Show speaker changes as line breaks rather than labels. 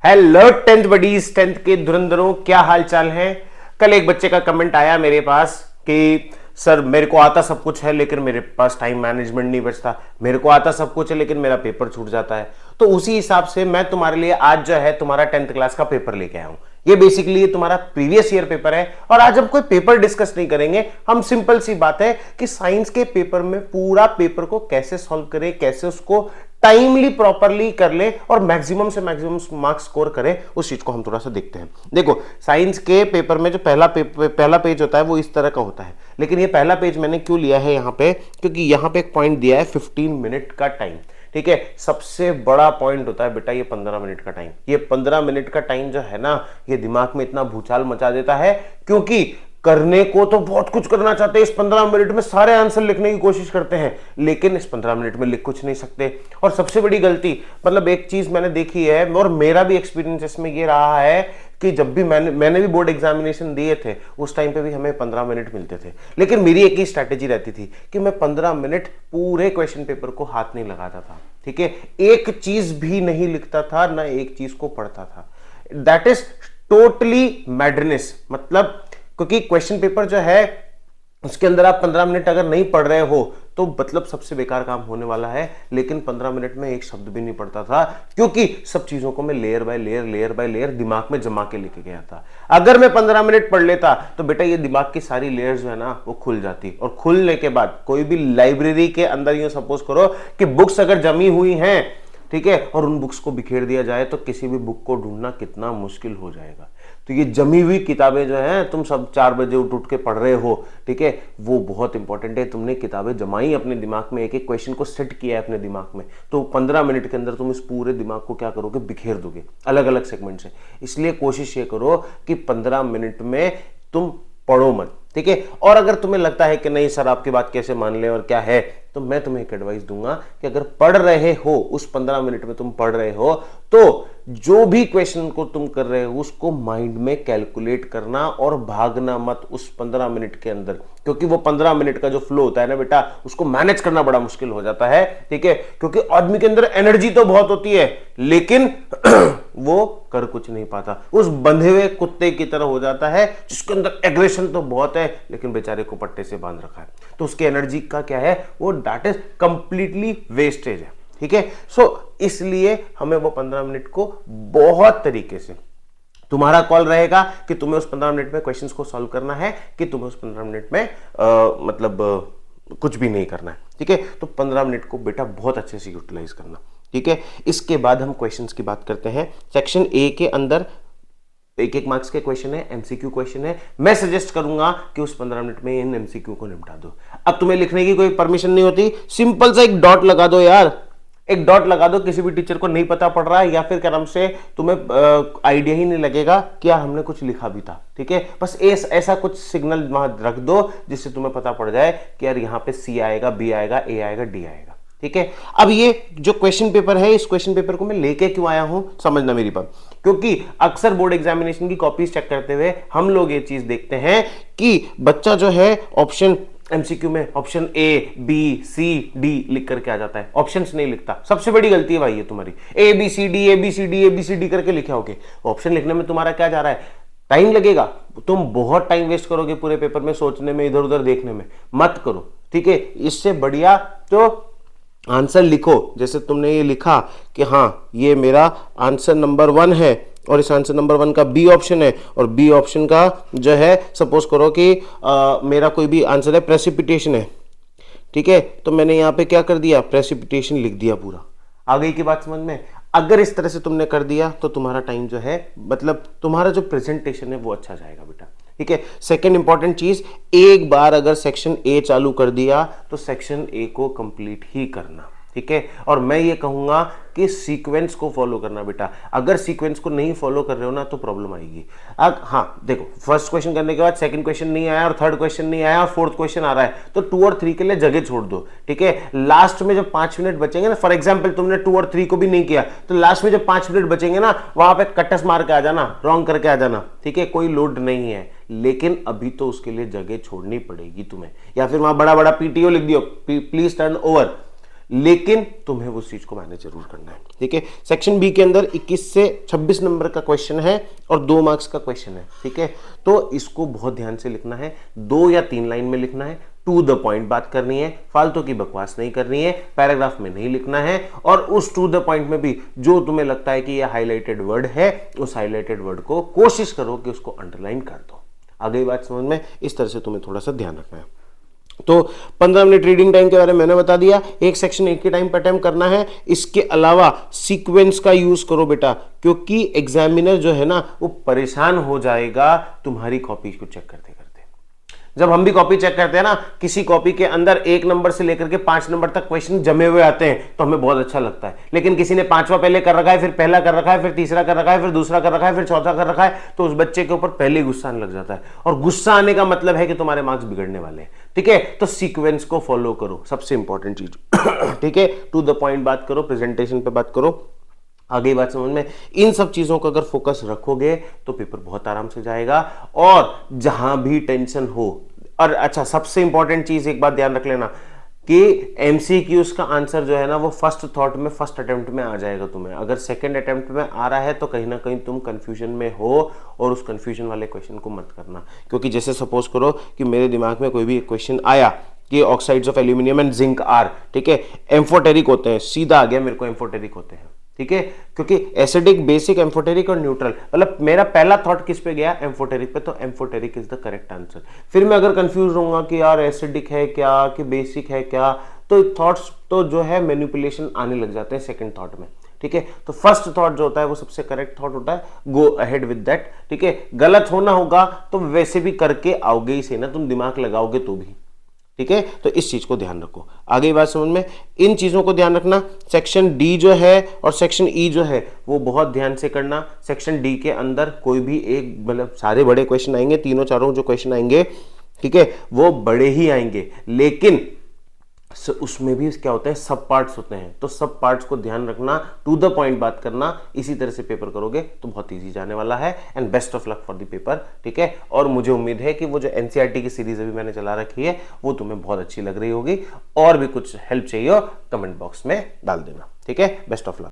Hello tenth buddies, tenth के धुरंधरों, क्या हाल चाल है। कल एक बच्चे का कमेंट आया मेरे पास कि सर मेरे को आता सब कुछ है लेकिन मेरे पास टाइम मैनेजमेंट नहीं बचता, मेरे को आता सब कुछ है लेकिन मेरा पेपर छूट जाता है। तो उसी हिसाब से मैं तुम्हारे लिए आज जो है तुम्हारा 10th क्लास का पेपर लेके आया हूं। ये बेसिकली तुम्हारा प्रीवियस ईयर पेपर है और आज हम कोई पेपर डिस्कस नहीं करेंगे। हम सिंपल सी बात है कि साइंस के पेपर में पूरा पेपर को कैसे सॉल्व करें, कैसे उसको टाइमली प्रॉपरली कर ले और मैक्सिमम से मैक्सिमम मार्क्स स्कोर करें, उस चीज को हम थोड़ा सा देखते हैं। देखो, साइंस के पेपर में जो पहला पेज होता है वो इस तरह का होता है, लेकिन ये पहला पेज मैंने क्यों लिया है यहाँ पे, क्योंकि यहाँ पे एक पॉइंट दिया है 15 मिनट का टाइम। ठीक है, सबसे बड़ा पॉइंट होता है बेटा ये 15 मिनट का टाइम। ये 15 मिनट का टाइम जो है ना, ये दिमाग में इतना भूचाल मचा देता है, क्योंकि करने को तो बहुत कुछ करना चाहते हैं। इस 15 मिनट में सारे आंसर लिखने की कोशिश करते हैं, लेकिन इस 15 मिनट में लिख कुछ नहीं सकते। और सबसे बड़ी गलती, मतलब एक चीज मैंने देखी है और मेरा भी एक्सपीरियंस इसमें ये रहा है कि जब भी मैंने भी बोर्ड एग्जामिनेशन दिए थे, उस टाइम पे भी हमें 15 मिनट मिलते थे, लेकिन मेरी एक ही स्ट्रैटेजी रहती थी कि मैं 15 मिनट पूरे क्वेश्चन पेपर को हाथ नहीं लगाता था। ठीक है, एक चीज भी नहीं लिखता था, ना एक चीज को पढ़ता था। That is totally madness. मतलब क्योंकि क्वेश्चन पेपर जो है उसके अंदर आप 15 मिनट अगर नहीं पढ़ रहे हो तो मतलब सबसे बेकार काम होने वाला है। लेकिन 15 मिनट में एक शब्द भी नहीं पढ़ता था, क्योंकि सब चीजों को मैं लेयर बाय लेयर दिमाग में जमा के लेके गया था। अगर मैं 15 मिनट पढ़ लेता तो बेटा ये दिमाग की सारी लेयर्स जो है ना वो खुल जाती, और खुलने के बाद कोई भी लाइब्रेरी के अंदर यूं सपोज करो कि बुक्स अगर जमी हुई हैं, ठीक है, और उन बुक्स को बिखेर दिया जाए तो किसी भी बुक को ढूंढना कितना मुश्किल हो जाएगा। तो ये जमी हुई किताबें जो हैं, तुम सब 4 बजे उठ के पढ़ रहे हो, ठीक है, वो बहुत इंपॉर्टेंट है। तुमने किताबें जमाई अपने दिमाग में, एक एक क्वेश्चन को सेट किया है अपने दिमाग में, तो 15 मिनट के अंदर तुम इस पूरे दिमाग को क्या करोगे, बिखेर दोगे अलग अलग सेगमेंट से। इसलिए कोशिश ये करो कि 15 मिनट में तुम पढ़ो मत। ठीक है, और अगर तुम्हें लगता है कि नहीं सर आपकी बात कैसे मान लें और क्या है, तो मैं तुम्हें एक एडवाइस दूंगा कि अगर पढ़ रहे हो, उस 15 मिनट में तुम पढ़ रहे हो, तो जो भी क्वेश्चन को तुम कर रहे हो उसको माइंड में कैलकुलेट करना और भागना मत उस 15 मिनट के अंदर, क्योंकि वो 15 मिनट का जो फ्लो होता है ना बेटा, उसको मैनेज करना बड़ा मुश्किल हो जाता है। ठीक है, क्योंकि आदमी के अंदर एनर्जी तो बहुत होती है लेकिन वो कर कुछ नहीं पाता, उस बंधे हुए कुत्ते की तरह हो जाता है जिसके अंदर एग्रेशन तो बहुत है लेकिन बेचारे को पट्टे से बांध रखा है। तो उसकी एनर्जी का क्या है, वो दैट इज कंप्लीटली वेस्टेज है। ठीक है, सो इसलिए हमें वो 15 मिनट को बहुत तरीके से, तुम्हारा कॉल रहेगा कि तुम्हें उस 15 मिनट में क्वेश्चंस को सॉल्व करना है कि तुम्हें उस 15 मिनट में कुछ भी नहीं करना है। ठीक है, तो 15 मिनट को बेटा बहुत अच्छे से यूटिलाइज करना। ठीक है, इसके बाद हम क्वेश्चंस की बात करते हैं। सेक्शन ए के अंदर एक मार्क्स के क्वेश्चन है, एमसीक्यू क्वेश्चन है। मैं सजेस्ट करूंगा कि उस 15 मिनट में इन एमसीक्यू को निपटा दो। अब तुम्हें लिखने की कोई परमिशन नहीं होती, सिंपल सा एक डॉट लगा दो यार, एक डॉट लगा दो। किसी भी टीचर को नहीं पता पड़ रहा है या फिर क्या नाम से तुम्हें आइडिया ही नहीं लगेगा कि यार हमने कुछ लिखा भी था। ठीक है, बस ऐसा कुछ सिग्नल वहां रख दो जिससे तुम्हें पता पड़ जाए कि यार यहाँ पे सी आएगा, बी आएगा, ए आएगा, डी आएगा। ठीक है, अब ये जो क्वेश्चन पेपर है, इस क्वेश्चन पेपर को मैं लेके क्यों आया हूं, समझना मेरी बात। क्योंकि अक्सर बोर्ड एग्जामिनेशन की कॉपीज चेक करते हुए हम लोग ये चीज देखते हैं कि बच्चा जो है ऑप्शन एमसीक्यू में option A B C D लिख करके आ जाता है, ऑप्शंस नहीं लिखता। सबसे बड़ी गलती है भाई ये तुम्हारी, A B C D A B C D A B C D करके लिखे होगे। ऑप्शन लिखने में तुम्हारा क्या जा रहा है, टाइम लगेगा, तुम बहुत टाइम वेस्ट करोगे पूरे पेपर में सोचने में, इधर उधर देखने में। मत करो। ठीक है, इससे बढ़िया तो आंसर लिखो। जैसे तुमने ये लिखा कि हाँ ये मेरा आंसर नंबर 1 है और इस आंसर नंबर 1 का बी ऑप्शन है, और बी ऑप्शन का जो है सपोज करो कि मेरा कोई भी आंसर है प्रेसिपिटेशन है। ठीक है, तो मैंने यहाँ पे क्या कर दिया, प्रेसिपिटेशन लिख दिया पूरा। आ गई की बात समझ में। अगर इस तरह से तुमने कर दिया तो तुम्हारा टाइम जो है, मतलब तुम्हारा जो प्रेजेंटेशन है वो अच्छा जाएगा बेटा। ठीक है, सेकंड इंपॉर्टेंट चीज, एक बार अगर सेक्शन ए चालू कर दिया तो सेक्शन ए को कंप्लीट ही करना। ठीक है, और मैं ये कहूंगा कि सीक्वेंस को फॉलो करना बेटा। अगर सीक्वेंस को नहीं फॉलो कर रहे हो ना तो प्रॉब्लम आएगी। अब हाँ देखो, फर्स्ट क्वेश्चन करने के बाद सेकंड क्वेश्चन नहीं आया और थर्ड क्वेश्चन नहीं आया और फोर्थ क्वेश्चन आ रहा है, तो 2 और 3 के लिए जगह छोड़ दो। ठीक है, लास्ट में जब 5 मिनट बचेंगे ना, फॉर एग्जाम्पल तुमने 2 और 3 को भी नहीं किया, तो लास्ट में जब 5 मिनट बचेंगे ना, वहां पे कटस मार के आ जाना, रॉन्ग करके आ जाना। ठीक है, कोई लोड नहीं है, लेकिन अभी तो उसके लिए जगह छोड़नी पड़ेगी तुम्हें, या फिर वहां बड़ा बड़ा पीटीओ लिख दियो, प्लीज टर्न ओवर। लेकिन तुम्हें उस चीज को मैनेज जरूर करना है, ठीक है। सेक्शन बी के अंदर 21 से 26 नंबर का क्वेश्चन है और 2 मार्क्स का क्वेश्चन है, ठीक है। तो इसको बहुत ध्यान से लिखना है, 2 या 3 लाइन में लिखना है, टू द पॉइंट बात करनी है, फालतू की बकवास नहीं करनी है, पैराग्राफ में नहीं लिखना है। और उस टू द पॉइंट में भी जो तुम्हें लगता है कि ये हाईलाइटेड वर्ड है, उस हाईलाइटेड वर्ड को कोशिश करो कि उसको अंडरलाइन कर दो। आगे बात समझ में, इस तरह से तुम्हें थोड़ा सा ध्यान रखना है। तो 15 मिनट रीडिंग टाइम के बारे में मैंने बता दिया, एक सेक्शन एक ही टाइम पर अटेम्प्ट करना है। इसके अलावा सीक्वेंस का यूज करो बेटा, क्योंकि एग्जामिनर जो है ना वो परेशान हो जाएगा तुम्हारी कॉपी को चेक करते करते। जब हम भी कॉपी चेक करते हैं ना, किसी कॉपी के अंदर 1 नंबर से लेकर के 5 नंबर तक क्वेश्चन जमे हुए आते हैं तो हमें बहुत अच्छा लगता है, लेकिन किसी ने 5वां पहले कर रखा है, फिर पहला कर रखा है, फिर तीसरा कर रखा है, फिर दूसरा कर रखा है, फिर चौथा कर रखा है, तो उस बच्चे के ऊपर पहले ही गुस्सा आने लग जाता है। और गुस्सा आने का मतलब है कि तुम्हारे मार्क्स बिगड़ने वाले हैं, ठीक है। तो सीक्वेंस को फॉलो करो, सबसे इंपॉर्टेंट चीज, ठीक है। टू द पॉइंट बात करो, प्रेजेंटेशन पे बात करो। आगे बात समझ में, इन सब चीजों का अगर फोकस रखोगे तो पेपर बहुत आराम से जाएगा। और जहां भी टेंशन हो, और अच्छा सबसे इंपॉर्टेंट चीज एक बात ध्यान रख लेना कि एमसीक्यूज का आंसर जो है ना वो फर्स्ट थॉट में, फर्स्ट अटेम्प्ट में आ जाएगा तुम्हें। अगर सेकंड अटेम्प्ट में आ रहा है तो कहीं ना कहीं तुम कंफ्यूजन में हो, और उस कंफ्यूजन वाले क्वेश्चन को मत करना। क्योंकि जैसे सपोज करो कि मेरे दिमाग में कोई भी एक क्वेश्चन आया कि oxides of aluminium and zinc are, ठीक है, एम्फोटेरिक होते हैं, सीधा आ गया मेरे को एम्फोटेरिक होते हैं, ठीक है। क्योंकि एसिडिक, बेसिक, एम्फोटेरिक और न्यूट्रल, मतलब मेरा पहला थॉट किस पे गया, एम्फोटेरिक पे, तो amphoteric is the correct answer. फिर मैं अगर कंफ्यूज रहूंगा कि यार एसिडिक है क्या कि बेसिक है क्या, तो थॉट्स तो जो है मैनिपुलेशन आने लग जाते हैं सेकंड थॉट में, ठीक है। तो फर्स्ट थॉट जो होता है वो सबसे करेक्ट थॉट होता है, गो अहेड विद दैट, ठीक है। गलत होना होगा तो वैसे भी करके आओगे ही से ना, तुम दिमाग लगाओगे तो भी, ठीक है। तो इस चीज को ध्यान रखो। आगे बात समझ में, इन चीजों को ध्यान रखना। सेक्शन डी जो है और सेक्शन ई जो है वो बहुत ध्यान से करना। सेक्शन डी के अंदर कोई भी एक, मतलब सारे बड़े क्वेश्चन आएंगे, तीनों चारों जो क्वेश्चन आएंगे, ठीक है, वो बड़े ही आएंगे, लेकिन उसमें भी क्या होता है, सब पार्ट्स होते हैं। तो सब पार्ट्स को ध्यान रखना, टू द पॉइंट बात करना, इसी तरह से पेपर करोगे तो बहुत इजी जाने वाला है। And best of luck for the paper, ठीक है। और मुझे उम्मीद है कि वो जो एनसीईआरटी की सीरीज अभी मैंने चला रखी है वो तुम्हें बहुत अच्छी लग रही होगी। और भी कुछ हेल्प चाहिए हो कमेंट बॉक्स में डाल देना, ठीक है। Best of luck.